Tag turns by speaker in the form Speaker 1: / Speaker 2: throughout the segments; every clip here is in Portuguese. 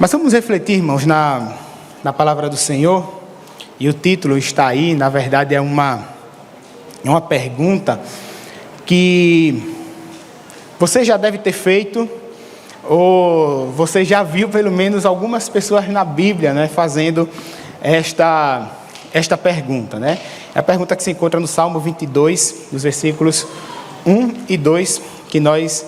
Speaker 1: Mas vamos refletir, irmãos, na palavra do Senhor, e o título está aí. Na verdade é uma pergunta que você já deve ter feito, ou você já viu pelo menos algumas pessoas na Bíblia, né, fazendo esta pergunta, né? É a pergunta que se encontra no Salmo 22, dos versículos 1 e 2, que nós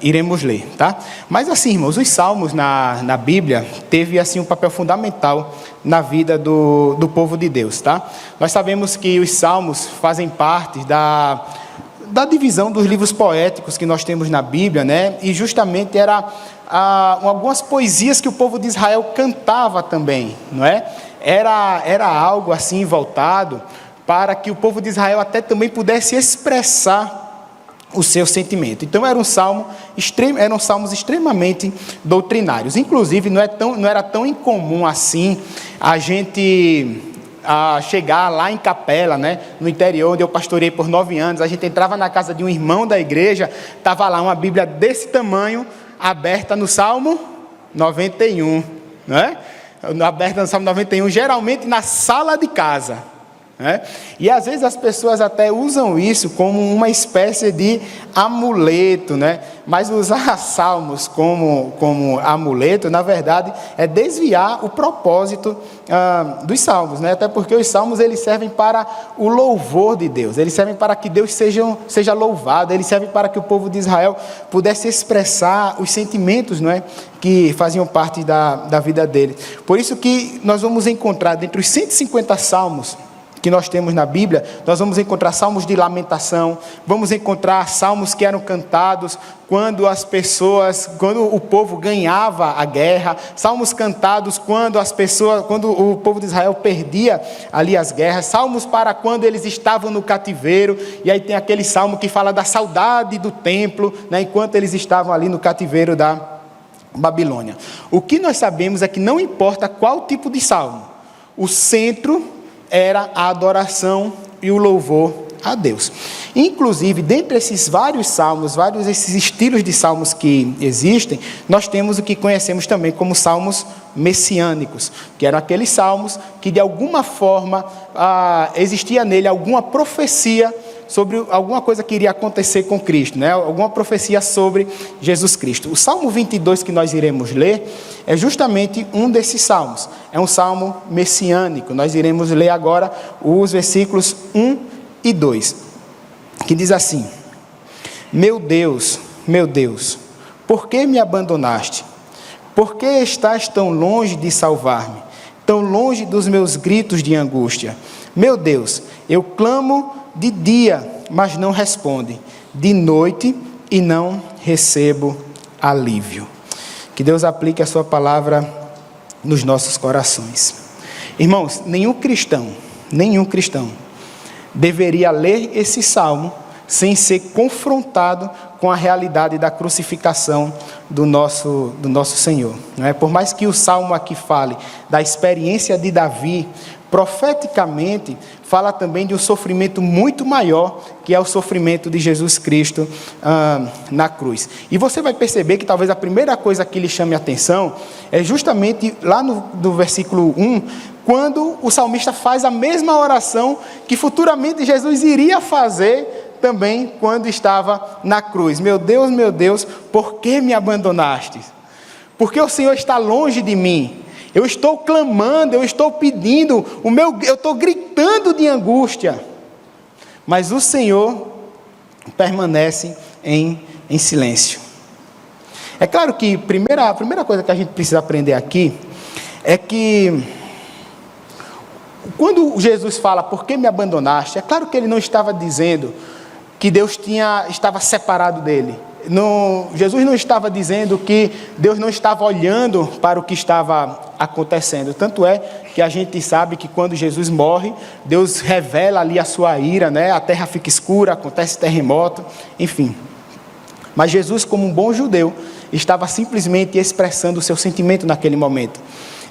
Speaker 1: iremos ler, tá? Mas assim, irmãos, os salmos na Bíblia teve assim um papel fundamental na vida do povo de Deus, tá? Nós sabemos que os salmos fazem parte da divisão dos livros poéticos que nós temos na Bíblia, né? E justamente era algumas poesias que o povo de Israel cantava também, não é? Era algo assim voltado para que o povo de Israel até também pudesse expressar o seu sentimento. Então eram salmos extremamente doutrinários. Inclusive não era tão incomum assim a gente chegar lá em Capela, né, no interior, onde eu pastorei por 9 anos. A gente entrava na casa de um irmão da igreja, estava lá uma Bíblia desse tamanho, aberta no Salmo 91, né? Aberta no Salmo 91, geralmente na sala de casa. E às vezes as pessoas até usam isso como uma espécie de amuleto, né? Mas usar salmos como amuleto, na verdade, é desviar o propósito dos salmos, né? Até porque os salmos eles servem para o louvor de Deus, eles servem para que Deus seja louvado, eles servem para que o povo de Israel pudesse expressar os sentimentos, não é, que faziam parte da vida dele. Por isso que nós vamos encontrar, dentre os 150 salmos que nós temos na Bíblia, nós vamos encontrar salmos de lamentação, vamos encontrar salmos que eram cantados quando o povo ganhava a guerra, salmos cantados quando o povo de Israel perdia ali as guerras, salmos para quando eles estavam no cativeiro, e aí tem aquele salmo que fala da saudade do templo, né, enquanto eles estavam ali no cativeiro da Babilônia. O que nós sabemos é que não importa qual tipo de salmo, o centro era a adoração e o louvor a Deus. Inclusive, dentre esses vários salmos, esses estilos de salmos que existem, nós temos o que conhecemos também como salmos messiânicos, que eram aqueles salmos que de alguma forma existia nele alguma profecia sobre alguma coisa que iria acontecer com Cristo, né? Alguma profecia sobre Jesus Cristo. O Salmo 22 que nós iremos ler é justamente um desses salmos. É um salmo messiânico. Nós iremos ler agora os versículos 1 e 2, que diz assim: meu Deus, por que me abandonaste? Por que estás tão longe de salvar-me? Tão longe dos meus gritos de angústia? Meu Deus, eu clamo de dia, mas não responde, de noite e não recebo alívio. Que Deus aplique a sua palavra nos nossos corações. Irmãos, nenhum cristão deveria ler esse salmo sem ser confrontado com a realidade da crucificação do nosso Senhor. Não é? Por mais que o salmo aqui fale da experiência de Davi, profeticamente fala também de um sofrimento muito maior, que é o sofrimento de Jesus Cristo na cruz. E você vai perceber que talvez a primeira coisa que lhe chame a atenção é justamente lá no versículo 1, quando o salmista faz a mesma oração que futuramente Jesus iria fazer também quando estava na cruz. Meu Deus, por que me abandonaste? Porque o Senhor está longe de mim. Eu estou clamando, eu estou pedindo, eu estou gritando de angústia, mas o Senhor permanece em silêncio. É claro que a primeira coisa que a gente precisa aprender aqui é que quando Jesus fala, por que me abandonaste? É claro que ele não estava dizendo que Deus estava separado dele. Jesus não estava dizendo que Deus não estava olhando para o que estava acontecendo. Tanto é que a gente sabe que quando Jesus morre, Deus revela ali a sua ira, né? A terra fica escura, acontece terremoto, enfim. Mas Jesus, como um bom judeu, estava simplesmente expressando o seu sentimento naquele momento.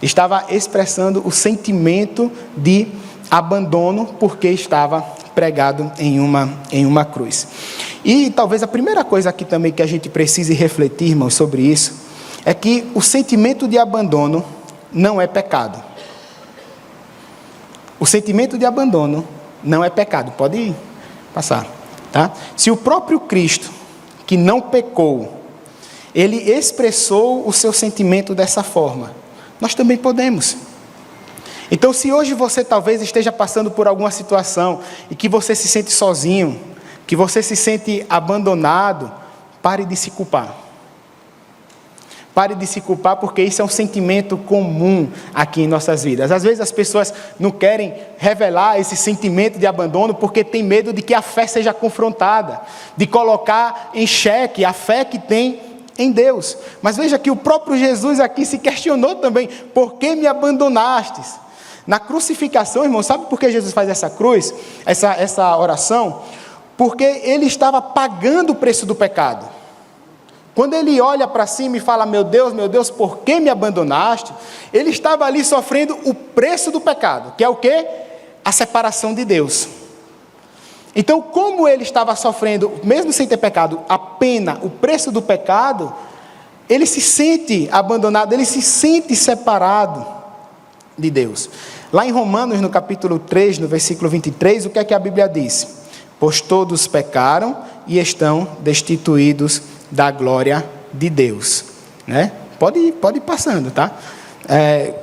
Speaker 1: Estava expressando o sentimento de abandono, porque estava pregado em uma cruz. E talvez a primeira coisa aqui também que a gente precise refletir, irmãos, sobre isso, é que o sentimento de abandono não é pecado. O sentimento de abandono não é pecado. Pode passar, tá? Se o próprio Cristo, que não pecou, ele expressou o seu sentimento dessa forma, nós também podemos. Então, se hoje você talvez esteja passando por alguma situação e que você se sente sozinho, que você se sente abandonado, pare de se culpar. Pare de se culpar, porque isso é um sentimento comum aqui em nossas vidas. Às vezes as pessoas não querem revelar esse sentimento de abandono porque tem medo de que a fé seja confrontada, de colocar em xeque a fé que tem em Deus. Mas veja que o próprio Jesus aqui se questionou também: por que me abandonastes? Na crucificação, irmão, sabe por que Jesus faz essa cruz, essa oração? Porque ele estava pagando o preço do pecado. Quando ele olha para cima e fala: meu Deus, por que me abandonaste? Ele estava ali sofrendo o preço do pecado, que é o quê? A separação de Deus. Então, como ele estava sofrendo, mesmo sem ter pecado, a pena, o preço do pecado, ele se sente abandonado, ele se sente separado de Deus. Lá em Romanos, no capítulo 3, no versículo 23, o que é que a Bíblia diz? Pois todos pecaram e estão destituídos da glória de Deus, né? Pode ir passando, tá?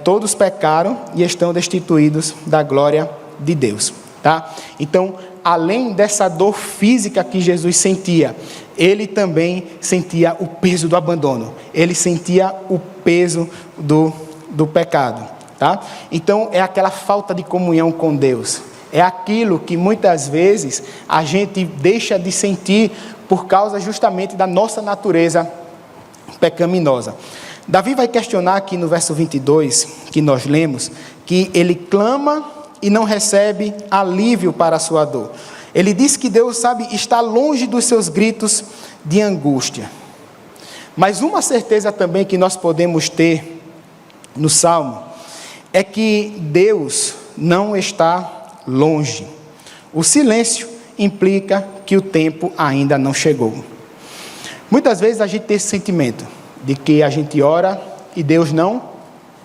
Speaker 1: Todos pecaram e estão destituídos da glória de Deus, tá? Então, além dessa dor física que Jesus sentia, ele também sentia o peso do abandono, ele sentia o peso do pecado, tá? Então, é aquela falta de comunhão com Deus, é aquilo que muitas vezes a gente deixa de sentir por causa justamente da nossa natureza pecaminosa. Davi vai questionar aqui no verso 22, que nós lemos, que ele clama e não recebe alívio para a sua dor. Ele diz que Deus, sabe, está longe dos seus gritos de angústia. Mas uma certeza também que nós podemos ter no Salmo é que Deus não está longe. O silêncio implica que o tempo ainda não chegou. Muitas vezes a gente tem esse sentimento de que a gente ora e Deus não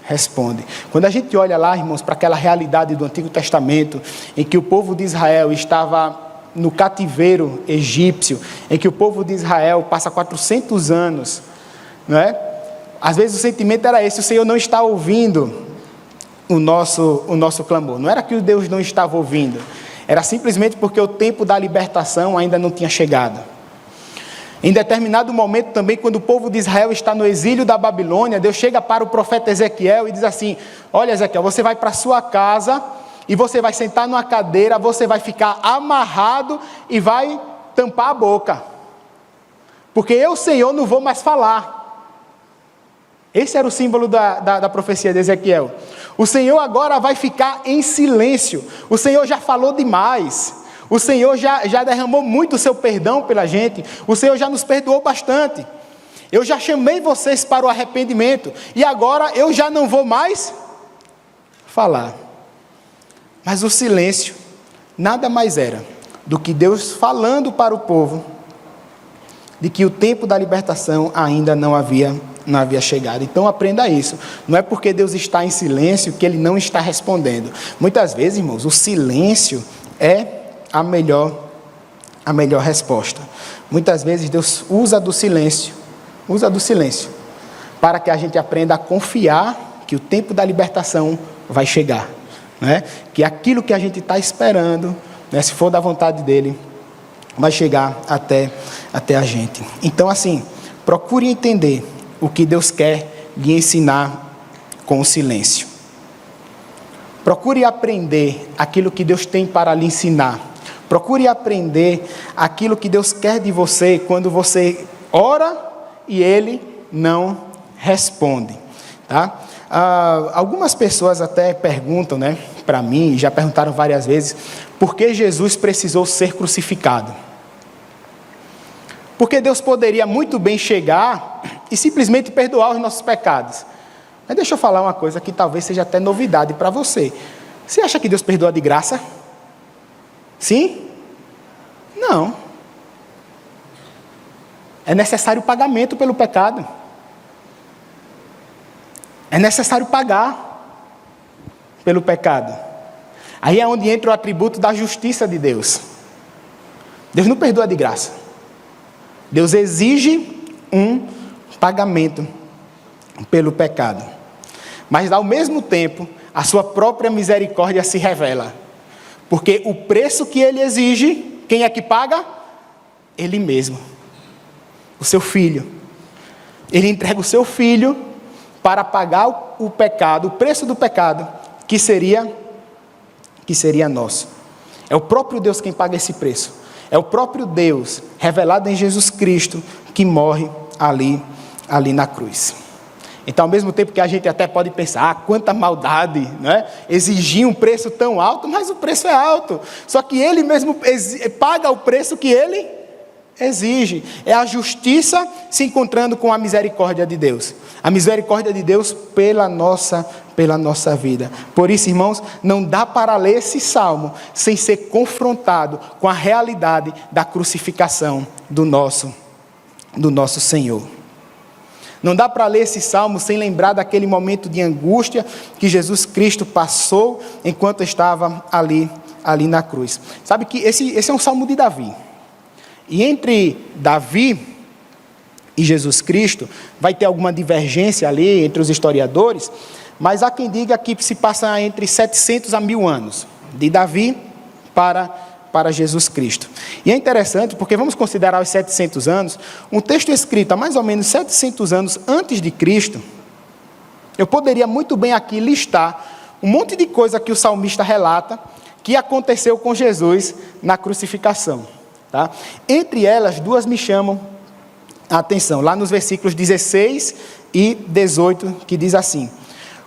Speaker 1: responde. Quando a gente olha lá, irmãos, para aquela realidade do Antigo Testamento, em que o povo de Israel estava no cativeiro egípcio, em que o povo de Israel passa 400 anos, não é? Às vezes o sentimento era esse: o Senhor não está ouvindo o nosso clamor. Não era que o Deus não estava ouvindo, era simplesmente porque o tempo da libertação ainda não tinha chegado. Em determinado momento também, quando o povo de Israel está no exílio da Babilônia, Deus chega para o profeta Ezequiel e diz assim: olha, Ezequiel, você vai para a sua casa e você vai sentar numa cadeira, você vai ficar amarrado e vai tampar a boca, porque eu, Senhor, não vou mais falar. Esse era o símbolo da profecia de Ezequiel. O Senhor agora vai ficar em silêncio. O Senhor já falou demais. O Senhor já derramou muito o seu perdão pela gente. O Senhor já nos perdoou bastante. Eu já chamei vocês para o arrependimento. E agora eu já não vou mais falar. Mas o silêncio nada mais era do que Deus falando para o povo de que o tempo da libertação ainda não havia chegado. Então aprenda isso. Não é porque Deus está em silêncio que Ele não está respondendo. Muitas vezes, irmãos, o silêncio é a melhor resposta. Muitas vezes Deus usa do silêncio para que a gente aprenda a confiar que o tempo da libertação vai chegar, né? Que aquilo que a gente está esperando, né, se for da vontade dEle, vai chegar até a gente. Então, assim, procure entender o que Deus quer lhe ensinar com o silêncio. Procure aprender aquilo que Deus tem para lhe ensinar. Procure aprender aquilo que Deus quer de você quando você ora e Ele não responde, tá? Algumas pessoas até perguntam, né, para mim, já perguntaram várias vezes, por que Jesus precisou ser crucificado? Porque Deus poderia muito bem chegar e simplesmente perdoar os nossos pecados. Mas deixa eu falar uma coisa que talvez seja até novidade para você. Você acha que Deus perdoa de graça? Sim? Não. É necessário pagamento pelo pecado. É necessário pagar pelo pecado. Aí é onde entra o atributo da justiça de Deus. Deus não perdoa de graça. Deus exige um pagamento pelo pecado. Mas ao mesmo tempo, a sua própria misericórdia se revela. Porque o preço que ele exige, quem é que paga? Ele mesmo. O seu filho. Ele entrega o seu filho para pagar o pecado, o preço do pecado, que seria nosso. É o próprio Deus quem paga esse preço. É o próprio Deus, revelado em Jesus Cristo, que morre ali na cruz. Então, ao mesmo tempo que a gente até pode pensar, quanta maldade, né? Exigir um preço tão alto, mas o preço é alto. Só que ele mesmo paga o preço que ele exige. É a justiça se encontrando com a misericórdia de Deus. A misericórdia de Deus pela nossa vida. Por isso, irmãos, não dá para ler esse salmo sem ser confrontado com a realidade da crucificação do nosso Senhor. Não dá para ler esse salmo sem lembrar daquele momento de angústia que Jesus Cristo passou enquanto estava ali na cruz. Sabe que esse é um salmo de Davi. E entre Davi e Jesus Cristo, vai ter alguma divergência ali entre os historiadores, mas há quem diga que se passa entre 700 a 1000 anos, de Davi para Jesus Cristo. E é interessante porque vamos considerar os 700 anos, um texto escrito há mais ou menos 700 anos antes de Cristo. Eu poderia muito bem aqui listar um monte de coisa que o salmista relata que aconteceu com Jesus na crucificação. Tá? Entre elas, duas me chamam a atenção, lá nos versículos 16 e 18, que diz assim: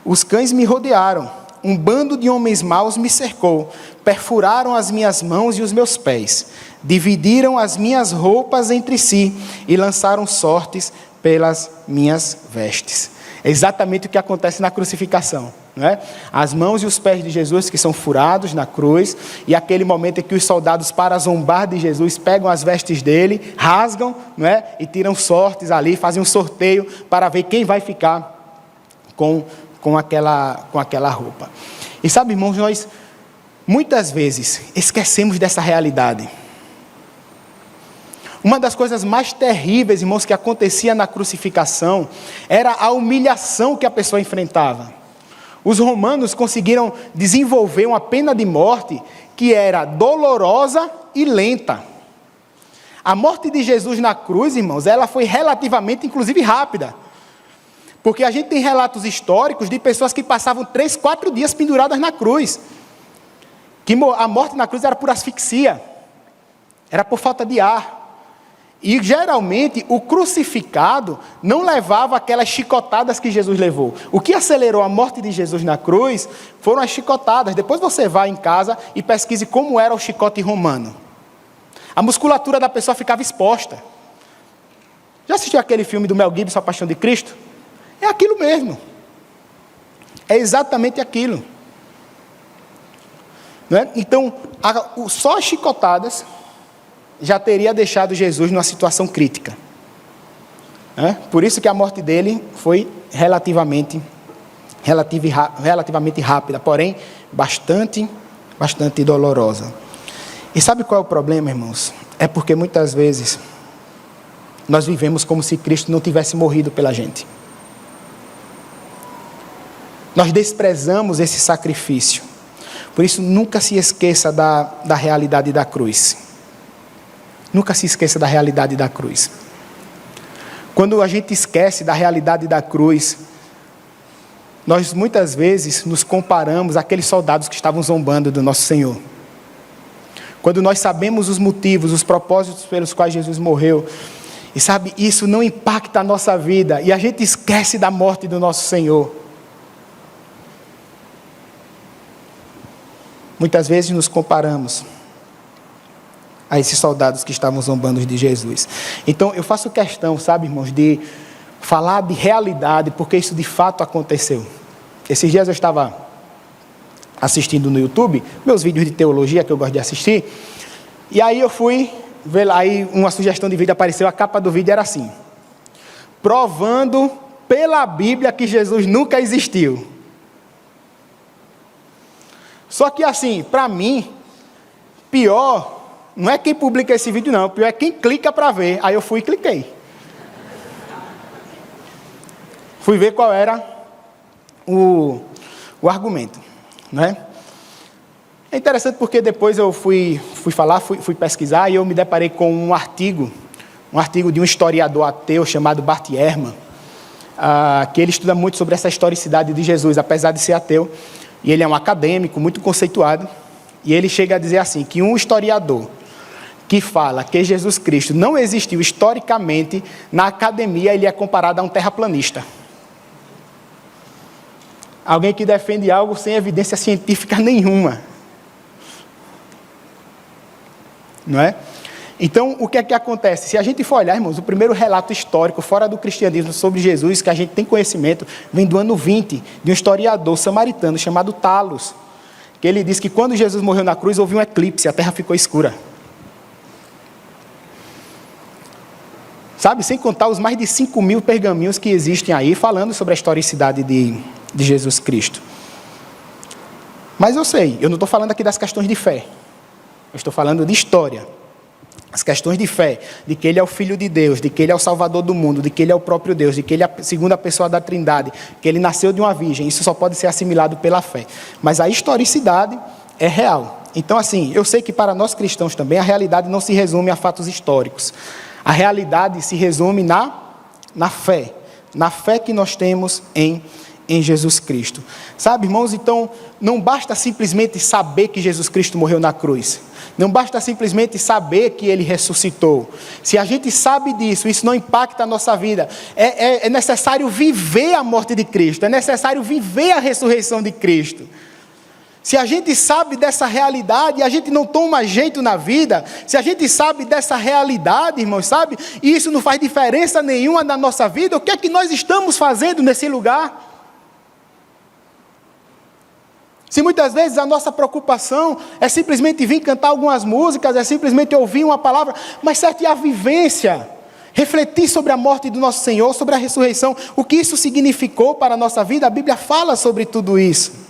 Speaker 1: os cães me rodearam, um bando de homens maus me cercou, perfuraram as minhas mãos e os meus pés, dividiram as minhas roupas entre si e lançaram sortes pelas minhas vestes. É exatamente o que acontece na crucificação. Não é? As mãos e os pés de Jesus que são furados na cruz, e aquele momento em que os soldados, para zombar de Jesus, pegam as vestes dele, rasgam, não é? E tiram sortes ali, fazem um sorteio para ver quem vai ficar com aquela roupa. E sabe, irmãos, nós muitas vezes esquecemos dessa realidade. Uma das coisas mais terríveis, irmãos, que acontecia na crucificação era a humilhação que a pessoa enfrentava. Os romanos conseguiram desenvolver uma pena de morte que era dolorosa e lenta. A morte de Jesus na cruz, irmãos, ela foi relativamente, inclusive, rápida. Porque a gente tem relatos históricos de pessoas que passavam 3, 4 dias penduradas na cruz. Que a morte na cruz era por asfixia. Era por falta de ar. E geralmente o crucificado não levava aquelas chicotadas que Jesus levou. O que acelerou a morte de Jesus na cruz foram as chicotadas. Depois você vai em casa e pesquise como era o chicote romano. A musculatura da pessoa ficava exposta. Já assistiu aquele filme do Mel Gibson, A Paixão de Cristo? É aquilo mesmo. É exatamente aquilo. Não é? Então, só as chicotadas já teria deixado Jesus numa situação crítica. Por isso que a morte dele foi relativamente rápida, porém bastante dolorosa. E sabe qual é o problema, irmãos? É porque muitas vezes nós vivemos como se Cristo não tivesse morrido pela gente. Nós desprezamos esse sacrifício. Por isso, nunca se esqueça da realidade da cruz. Nunca se esqueça da realidade da cruz. Quando a gente esquece da realidade da cruz, nós muitas vezes nos comparamos àqueles soldados que estavam zombando do nosso Senhor. Quando nós sabemos os motivos, os propósitos pelos quais Jesus morreu, e sabe, isso não impacta a nossa vida, e a gente esquece da morte do nosso Senhor. Muitas vezes nos comparamos a esses soldados que estavam zombando de Jesus. Então, eu faço questão, sabe, irmãos, de falar de realidade, porque isso de fato aconteceu. Esses dias eu estava assistindo no YouTube, meus vídeos de teologia que eu gosto de assistir, e aí eu fui ver lá, aí uma sugestão de vídeo apareceu, a capa do vídeo era assim: provando pela Bíblia que Jesus nunca existiu. Só que assim, para mim, pior não é quem publica esse vídeo não, pior é quem clica para ver. Aí eu fui e cliquei. Fui ver qual era o argumento, né? É interessante porque depois eu fui pesquisar e eu me deparei com um artigo de um historiador ateu chamado Bart Ehrman, que ele estuda muito sobre essa historicidade de Jesus, apesar de ser ateu, e ele é um acadêmico muito conceituado, e ele chega a dizer assim, que um historiador que fala que Jesus Cristo não existiu historicamente, na academia ele é comparado a um terraplanista. Alguém que defende algo sem evidência científica nenhuma. Não é? Então, o que é que acontece? Se a gente for olhar, irmãos, o primeiro relato histórico fora do cristianismo sobre Jesus, que a gente tem conhecimento, vem do ano 20, de um historiador samaritano chamado Talos, que ele diz que quando Jesus morreu na cruz, houve um eclipse, a terra ficou escura. Sabe, sem contar os mais de 5.000 pergaminhos que existem aí, falando sobre a historicidade de Jesus Cristo. Mas eu não estou falando aqui das questões de fé. Eu estou falando de história. As questões de fé, de que Ele é o Filho de Deus, de que Ele é o Salvador do mundo, de que Ele é o próprio Deus, de que Ele é a segunda pessoa da Trindade, que Ele nasceu de uma virgem, isso só pode ser assimilado pela fé. Mas a historicidade é real. Então, assim, eu sei que para nós cristãos também, a realidade não se resume a fatos históricos. A realidade se resume na fé que nós temos em Jesus Cristo. Sabe, irmãos, então, não basta simplesmente saber que Jesus Cristo morreu na cruz. Não basta simplesmente saber que Ele ressuscitou. Se a gente sabe disso, isso não impacta a nossa vida. É necessário viver a morte de Cristo. É necessário viver a ressurreição de Cristo. Se a gente sabe dessa realidade e a gente não toma jeito na vida, se a gente sabe dessa realidade, irmãos, sabe? E isso não faz diferença nenhuma na nossa vida, o que é que nós estamos fazendo nesse lugar? Se muitas vezes a nossa preocupação é simplesmente vir cantar algumas músicas, é simplesmente ouvir uma palavra, mas certo, e a vivência? Refletir sobre a morte do nosso Senhor, sobre a ressurreição, o que isso significou para a nossa vida, a Bíblia fala sobre tudo isso.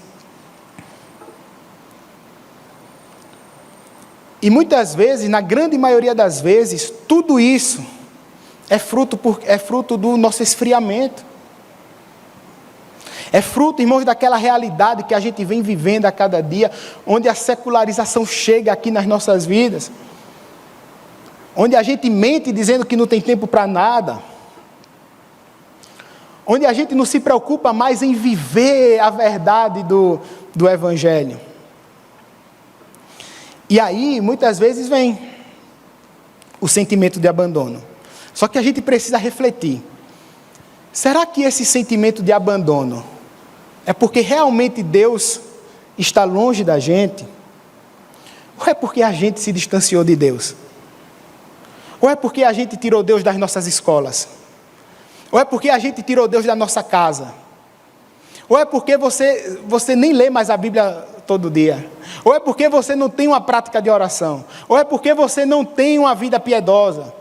Speaker 1: E muitas vezes, na grande maioria das vezes, tudo isso é fruto do nosso esfriamento. É fruto, irmãos, daquela realidade que a gente vem vivendo a cada dia, onde a secularização chega aqui nas nossas vidas, onde a gente mente dizendo que não tem tempo para nada, onde a gente não se preocupa mais em viver a verdade do Evangelho. E aí, muitas vezes, vem o sentimento de abandono. Só que a gente precisa refletir. Será que esse sentimento de abandono é porque realmente Deus está longe da gente? Ou é porque a gente se distanciou de Deus? Ou é porque a gente tirou Deus das nossas escolas? Ou é porque a gente tirou Deus da nossa casa? Ou é porque você nem lê mais a Bíblia todo dia? Ou é porque você não tem uma prática de oração? Ou é porque você não tem uma vida piedosa?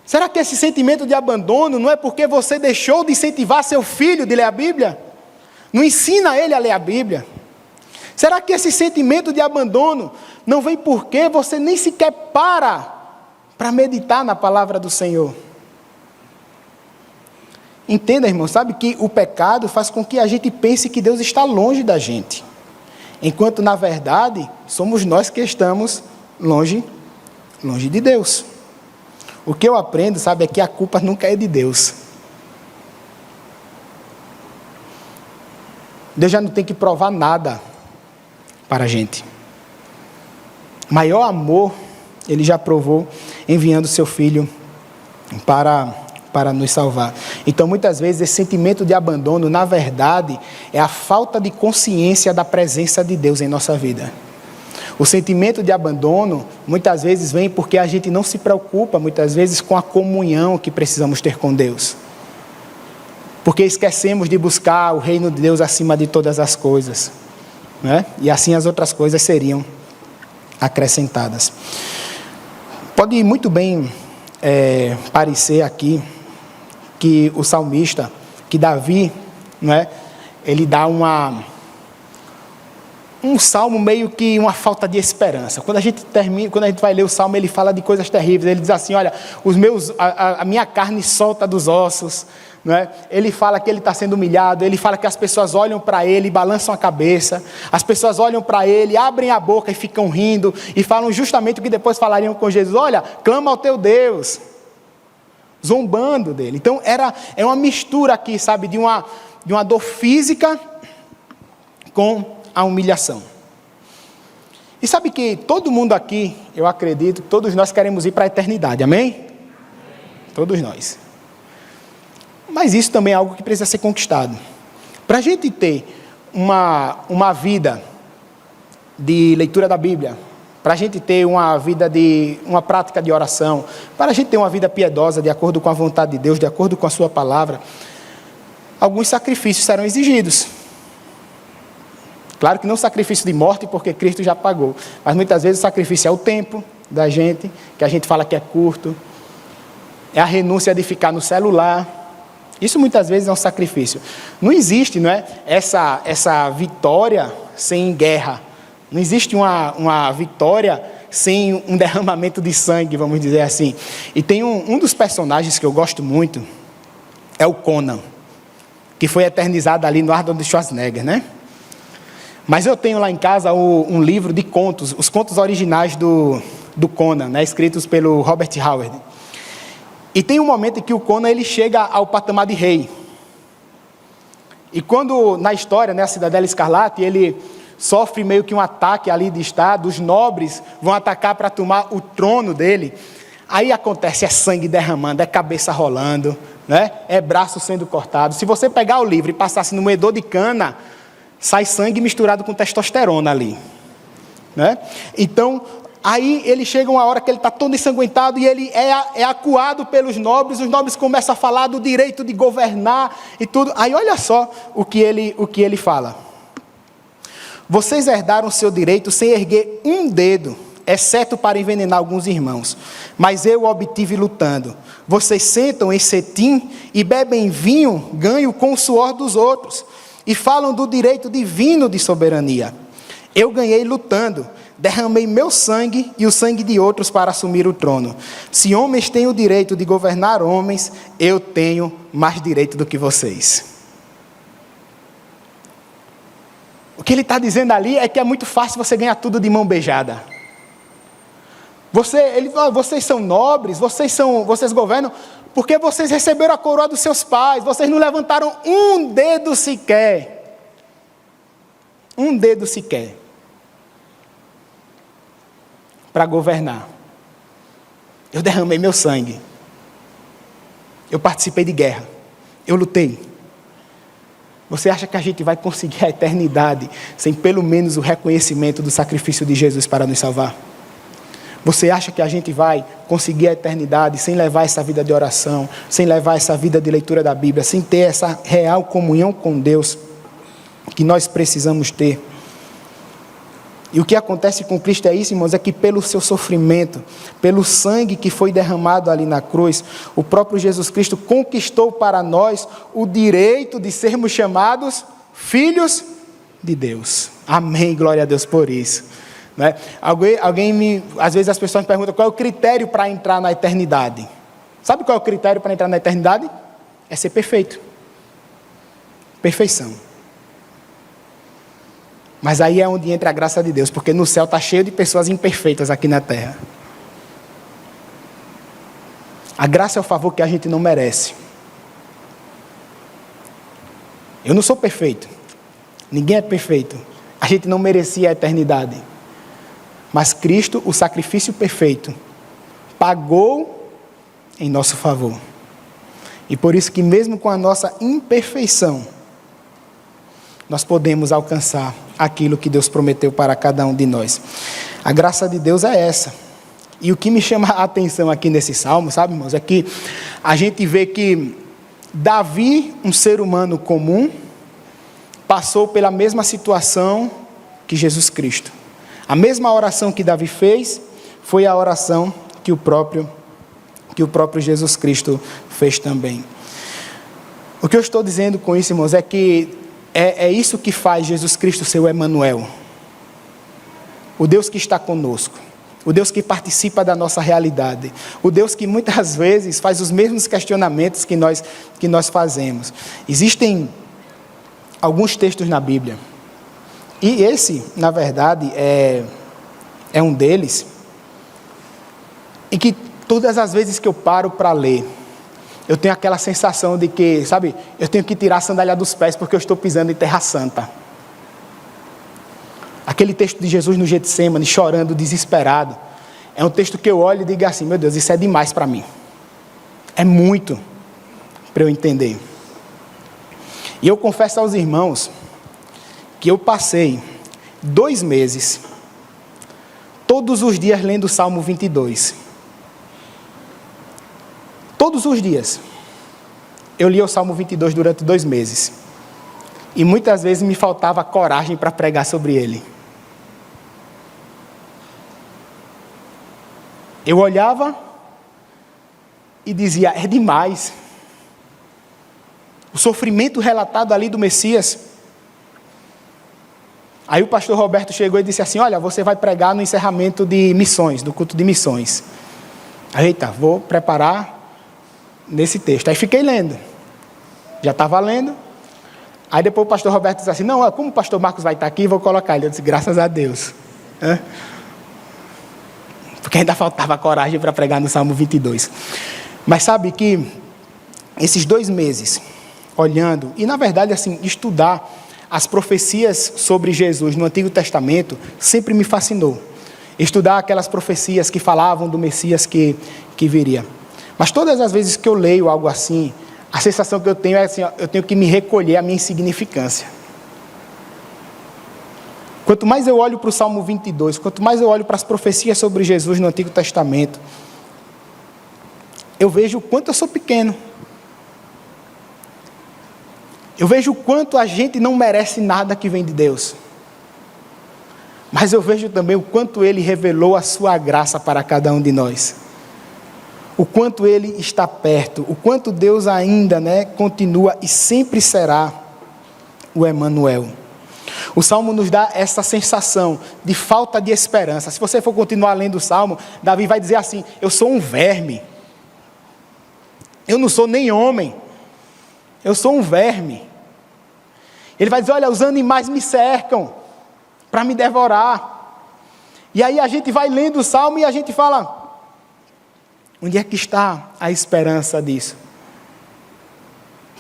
Speaker 1: Será que esse sentimento de abandono não é porque você deixou de incentivar seu filho de ler a Bíblia? Não ensina ele a ler a Bíblia? Será que esse sentimento de abandono não vem porque você nem sequer para meditar na palavra do Senhor? Entenda, irmão, sabe que o pecado faz com que a gente pense que Deus está longe da gente, enquanto na verdade somos nós que estamos longe de Deus. O que eu aprendo, sabe, é que a culpa nunca é de Deus. Deus já não tem que provar nada para a gente. Maior amor Ele já provou enviando seu Filho para nos salvar. Então, muitas vezes, esse sentimento de abandono, na verdade, é a falta de consciência da presença de Deus em nossa vida. O sentimento de abandono, muitas vezes, vem porque a gente não se preocupa, muitas vezes, com a comunhão que precisamos ter com Deus. Porque esquecemos de buscar o reino de Deus acima de todas as coisas, né? E assim as outras coisas seriam acrescentadas. Pode muito bem parecer aqui que o salmista, que Davi, não é? Ele dá um salmo meio que uma falta de esperança. Quando a gente vai ler o salmo, ele fala de coisas terríveis. Ele diz assim, olha, a minha carne solta dos ossos, não é? Ele fala que ele está sendo humilhado, ele fala que as pessoas olham para ele e balançam a cabeça, as pessoas olham para ele, abrem a boca e ficam rindo, e falam justamente o que depois falariam com Jesus, olha, clama ao teu Deus, zombando dele. Então é uma mistura aqui, sabe, de uma dor física com a humilhação. E sabe que todo mundo aqui, eu acredito, todos nós queremos ir para a eternidade, amém? Todos nós. Mas isso também é algo que precisa ser conquistado. Para a gente ter uma vida de leitura da Bíblia, para a gente ter uma prática de oração, para a gente ter uma vida piedosa, de acordo com a vontade de Deus, de acordo com a sua palavra, alguns sacrifícios serão exigidos. Claro que não sacrifício de morte, porque Cristo já pagou. Mas muitas vezes o sacrifício é o tempo da gente, que a gente fala que é curto. É a renúncia de ficar no celular. Isso muitas vezes é um sacrifício. Não existe, não é, essa vitória sem guerra. Não existe uma vitória sem um derramamento de sangue, vamos dizer assim. E tem um dos personagens que eu gosto muito, é o Conan, que foi eternizado ali no Arnold Schwarzenegger, né? Mas eu tenho lá em casa um livro de contos, os contos originais do Conan, né, escritos pelo Robert Howard. E tem um momento em que o Conan ele chega ao patamar de rei. E quando, na história, né, a Cidadela Escarlate, ele sofre meio que um ataque ali de estado, os nobres vão atacar para tomar o trono dele. Aí acontece, é sangue derramando, é cabeça rolando, né, é braço sendo cortado. Se você pegar o livro e passar assim no moedor de cana, sai sangue misturado com testosterona ali, né? Então, aí ele chega uma hora que ele está todo ensanguentado e ele é acuado pelos nobres, os nobres começam a falar do direito de governar e tudo. Aí olha só o que ele fala. Vocês herdaram seu direito sem erguer um dedo, exceto para envenenar alguns irmãos, mas eu o obtive lutando. Vocês sentam em cetim e bebem vinho ganho com o suor dos outros, e falam do direito divino de soberania. Eu ganhei lutando, derramei meu sangue e o sangue de outros para assumir o trono. Se homens têm o direito de governar homens, eu tenho mais direito do que vocês. O que ele está dizendo ali é que é muito fácil você ganhar tudo de mão beijada. Vocês são nobres, vocês governam, porque vocês receberam a coroa dos seus pais, vocês não levantaram um dedo sequer. Um dedo sequer. Para governar. Eu derramei meu sangue. Eu participei de guerra. Eu lutei. Você acha que a gente vai conseguir a eternidade sem pelo menos o reconhecimento do sacrifício de Jesus para nos salvar? Você acha que a gente vai conseguir a eternidade sem levar essa vida de oração, sem levar essa vida de leitura da Bíblia, sem ter essa real comunhão com Deus que nós precisamos ter? E o que acontece com Cristo é isso, irmãos, é que pelo seu sofrimento, pelo sangue que foi derramado ali na cruz, o próprio Jesus Cristo conquistou para nós o direito de sermos chamados filhos de Deus. Amém, glória a Deus por isso. Né? Às vezes as pessoas me perguntam qual é o critério para entrar na eternidade. Sabe qual é o critério para entrar na eternidade? É ser perfeito. Perfeição. Mas aí é onde entra a graça de Deus, porque no céu está cheio de pessoas imperfeitas aqui na terra. A graça é o favor que a gente não merece. Eu não sou perfeito. Ninguém é perfeito. A gente não merecia a eternidade. Mas Cristo, o sacrifício perfeito, pagou em nosso favor. E por isso que mesmo com a nossa imperfeição, nós podemos alcançar aquilo que Deus prometeu para cada um de nós. A graça de Deus é essa. E o que me chama a atenção aqui nesse salmo, sabe, irmãos, é que a gente vê que Davi, um ser humano comum, passou pela mesma situação que Jesus Cristo. A mesma oração que Davi fez foi a oração que o próprio Jesus Cristo fez também. O que eu estou dizendo com isso, irmãos, é que é isso que faz Jesus Cristo ser o Emanuel. O Deus que está conosco. O Deus que participa da nossa realidade. O Deus que muitas vezes faz os mesmos questionamentos que nós fazemos. Existem alguns textos na Bíblia. E esse, na verdade, é um deles. Em que todas as vezes que eu paro para ler, eu tenho aquela sensação de que, sabe, eu tenho que tirar a sandália dos pés porque eu estou pisando em terra santa. Aquele texto de Jesus no Getsêmani, chorando, desesperado, é um texto que eu olho e digo assim, meu Deus, isso é demais para mim. É muito para eu entender. E eu confesso aos irmãos que eu passei 2 meses, todos os dias lendo o Salmo 22. Todos os dias. Eu li o Salmo 22 durante 2 meses. E muitas vezes me faltava coragem para pregar sobre ele. Eu olhava e dizia, é demais. O sofrimento relatado ali do Messias. Aí o pastor Roberto chegou e disse assim, olha, você vai pregar no encerramento de missões, do culto de missões. Aí, eita, vou preparar nesse texto. Aí fiquei lendo. Já estava lendo. Aí depois o pastor Roberto disse assim, não, como o pastor Marcos vai estar aqui, vou colocar ele. Eu disse, graças a Deus. Porque ainda faltava coragem para pregar no Salmo 22. Mas sabe que esses 2 meses, olhando, e na verdade assim, estudar as profecias sobre Jesus no Antigo Testamento, sempre me fascinou. Estudar aquelas profecias que falavam do Messias que viria. Mas todas as vezes que eu leio algo assim, a sensação que eu tenho é assim, eu tenho que me recolher à minha insignificância. Quanto mais eu olho para o Salmo 22, quanto mais eu olho para as profecias sobre Jesus no Antigo Testamento, eu vejo o quanto eu sou pequeno. Eu vejo o quanto a gente não merece nada que vem de Deus. Mas eu vejo também o quanto Ele revelou a sua graça para cada um de nós. O quanto Ele está perto, o quanto Deus ainda, continua e sempre será o Emanuel. O Salmo nos dá essa sensação de falta de esperança. Se você for continuar lendo o Salmo, Davi vai dizer assim, eu sou um verme. Eu não sou nem homem. Eu sou um verme. Ele vai dizer, olha, os animais me cercam para me devorar. E aí a gente vai lendo o Salmo e a gente fala, onde é que está a esperança disso?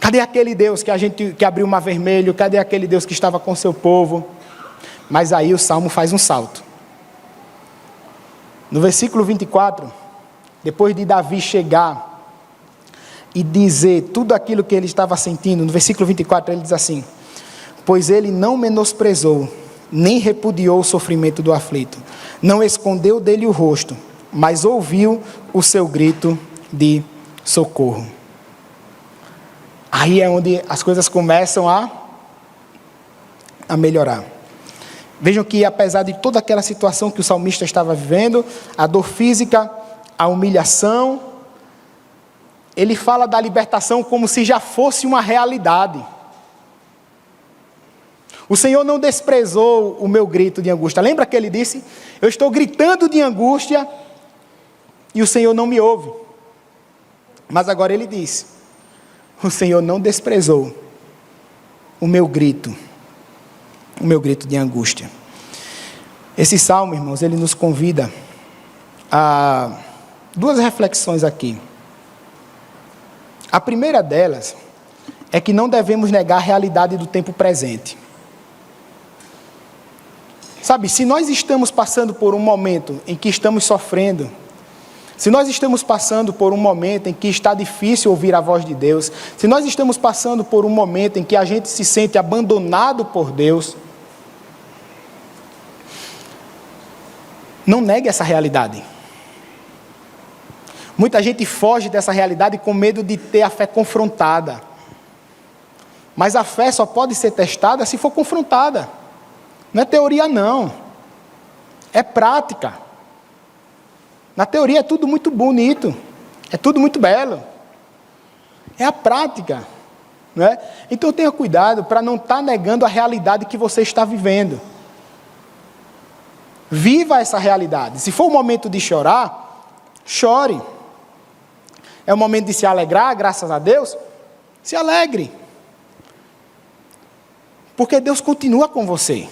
Speaker 1: Cadê aquele Deus que abriu o mar vermelho? Cadê aquele Deus que estava com seu povo? Mas aí o Salmo faz um salto. No versículo 24, depois de Davi chegar e dizer tudo aquilo que ele estava sentindo, no versículo 24 ele diz assim, pois ele não menosprezou, nem repudiou o sofrimento do aflito, não escondeu dele o rosto, mas ouviu o seu grito de socorro. Aí é onde as coisas começam a melhorar. Vejam que apesar de toda aquela situação que o salmista estava vivendo, a dor física, a humilhação, ele fala da libertação como se já fosse uma realidade. O Senhor não desprezou o meu grito de angústia. Lembra que ele disse, eu estou gritando de angústia e o Senhor não me ouve. Mas agora ele diz, o Senhor não desprezou o meu grito de angústia. Esse salmo, irmãos, ele nos convida a 2 reflexões aqui. A primeira delas é que não devemos negar a realidade do tempo presente. Sabe, se nós estamos passando por um momento em que estamos sofrendo, se nós estamos passando por um momento em que está difícil ouvir a voz de Deus, se nós estamos passando por um momento em que a gente se sente abandonado por Deus, não negue essa realidade. Muita gente foge dessa realidade com medo de ter a fé confrontada. Mas a fé só pode ser testada se for confrontada. Não é teoria não. É prática. Na teoria é tudo muito bonito, é tudo muito belo. É a prática não é? Então tenha cuidado para não estar negando a realidade que você está vivendo. Viva essa realidade. Se for o momento de chorar, chore. É o momento de se alegrar, graças a Deus, se alegre. Porque Deus continua com você.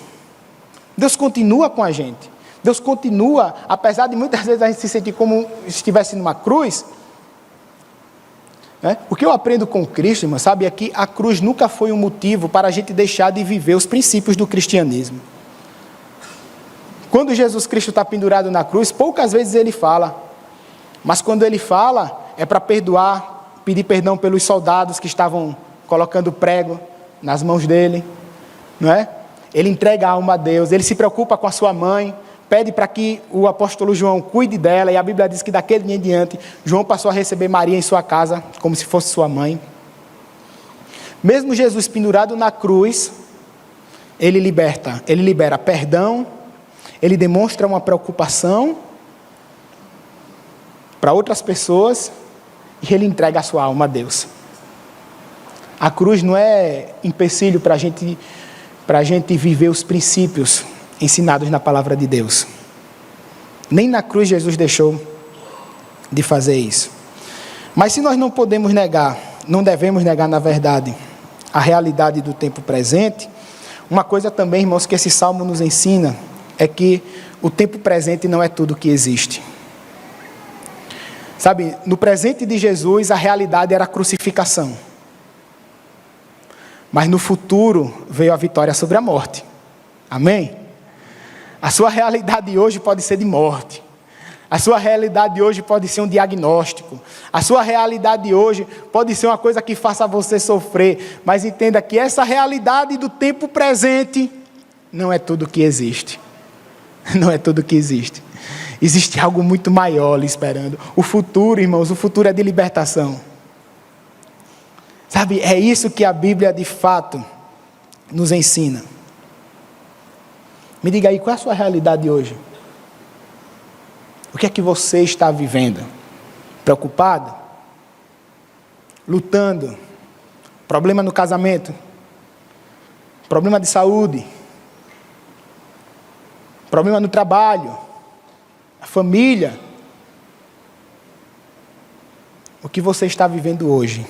Speaker 1: Deus continua com a gente. Deus continua, apesar de muitas vezes a gente se sentir como se estivesse numa cruz. Né? O que eu aprendo com Cristo, irmão, sabe, é que a cruz nunca foi um motivo para a gente deixar de viver os princípios do cristianismo. Quando Jesus Cristo está pendurado na cruz, poucas vezes ele fala. Mas quando ele fala, é para perdoar, pedir perdão pelos soldados que estavam colocando prego nas mãos dele. Não é? Ele entrega a alma a Deus, ele se preocupa com a sua mãe, pede para que o apóstolo João cuide dela, e a Bíblia diz que daquele dia em diante, João passou a receber Maria em sua casa, como se fosse sua mãe. Mesmo Jesus pendurado na cruz, ele libera perdão, ele demonstra uma preocupação para outras pessoas, e ele entrega a sua alma a Deus. A cruz não é empecilho para a gente viver os princípios ensinados na palavra de Deus. Nem na cruz Jesus deixou de fazer isso. Mas se nós não podemos negar, não devemos negar, na verdade, a realidade do tempo presente, uma coisa também, irmãos, que esse salmo nos ensina, é que o tempo presente não é tudo que existe. Sabe, no presente de Jesus, a realidade era a crucificação. Mas no futuro veio a vitória sobre a morte. Amém? A sua realidade hoje pode ser de morte. A sua realidade hoje pode ser um diagnóstico. A sua realidade hoje pode ser uma coisa que faça você sofrer. Mas entenda que essa realidade do tempo presente não é tudo que existe. Não é tudo que existe. Existe algo muito maior lhe esperando. O futuro, irmãos, o futuro é de libertação. Sabe, é isso que a Bíblia de fato nos ensina. Me diga aí, qual é a sua realidade hoje? O que é que você está vivendo? Preocupado? Lutando? Problema no casamento? Problema de saúde? Problema no trabalho? A família? O que você está vivendo hoje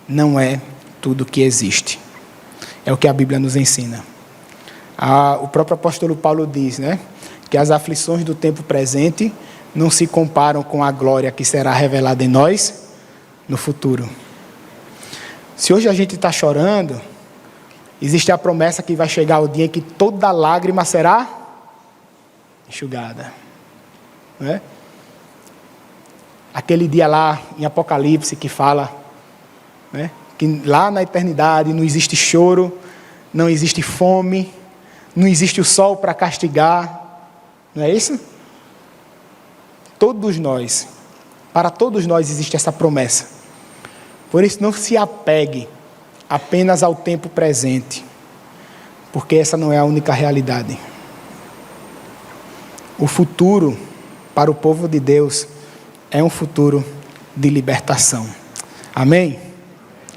Speaker 1: não é tudo que existe. É o que a Bíblia nos ensina. O próprio apóstolo Paulo diz, né, que as aflições do tempo presente não se comparam com a glória que será revelada em nós no futuro. Se hoje a gente está chorando, existe a promessa que vai chegar o dia em que toda lágrima será enxugada. Não é? Aquele dia lá em Apocalipse que fala, né, que lá na eternidade não existe choro, não existe fome, não existe o sol para castigar. Não é isso? Para todos nós existe essa promessa. Por isso não se apegue apenas ao tempo presente, porque essa não é a única realidade. O futuro para o povo de Deus é um futuro de libertação. Amém?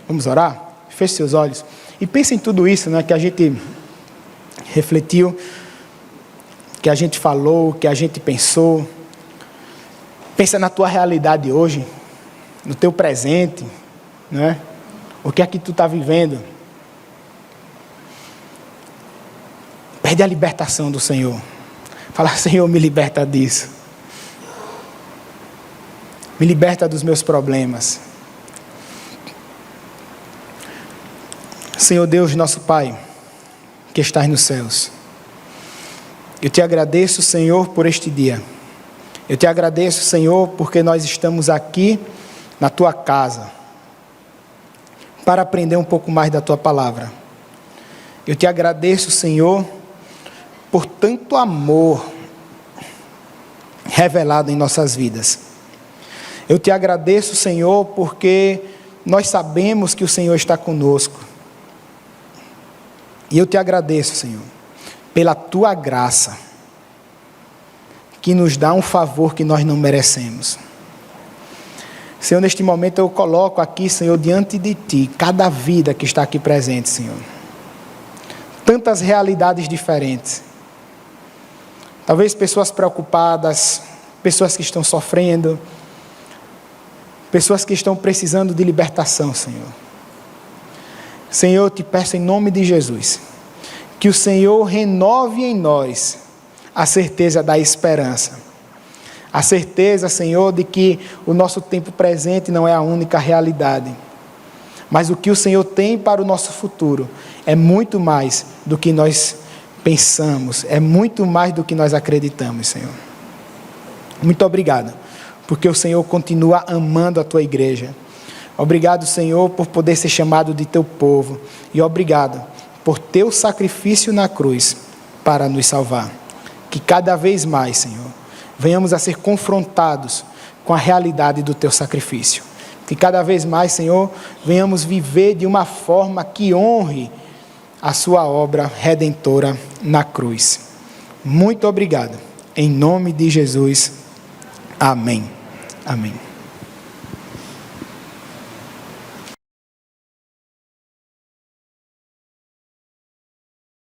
Speaker 1: Vamos orar? Feche seus olhos e pense em tudo isso, né, que a gente refletiu, que a gente falou, que a gente pensou. Pensa na tua realidade hoje, no teu presente, né? O que é que tu está vivendo? Pede a libertação do Senhor. Fala, Senhor, me liberta disso. Me liberta dos meus problemas. Senhor Deus, nosso Pai, que estás nos céus, eu te agradeço, Senhor, por este dia. Eu te agradeço, Senhor, porque nós estamos aqui na tua casa para aprender um pouco mais da tua palavra. Eu te agradeço, Senhor, por tanto amor revelado em nossas vidas. Eu te agradeço, Senhor, porque nós sabemos que o Senhor está conosco. E eu te agradeço, Senhor, pela tua graça, que nos dá um favor que nós não merecemos. Senhor, neste momento eu coloco aqui, Senhor, diante de Ti, cada vida que está aqui presente, Senhor. Tantas realidades diferentes. Talvez pessoas preocupadas, pessoas que estão sofrendo, pessoas que estão precisando de libertação, Senhor. Senhor, eu te peço em nome de Jesus, que o Senhor renove em nós a certeza da esperança. A certeza, Senhor, de que o nosso tempo presente não é a única realidade. Mas o que o Senhor tem para o nosso futuro é muito mais do que nós pensamos, é muito mais do que nós acreditamos, Senhor. Muito obrigado, porque o Senhor continua amando a Tua igreja. Obrigado, Senhor, por poder ser chamado de Teu povo. E obrigado por Teu sacrifício na cruz para nos salvar. Que cada vez mais, Senhor, venhamos a ser confrontados com a realidade do Teu sacrifício. Que cada vez mais, Senhor, venhamos viver de uma forma que honre a Sua obra redentora na cruz. Muito obrigado. Em nome de Jesus. Amém. Amém.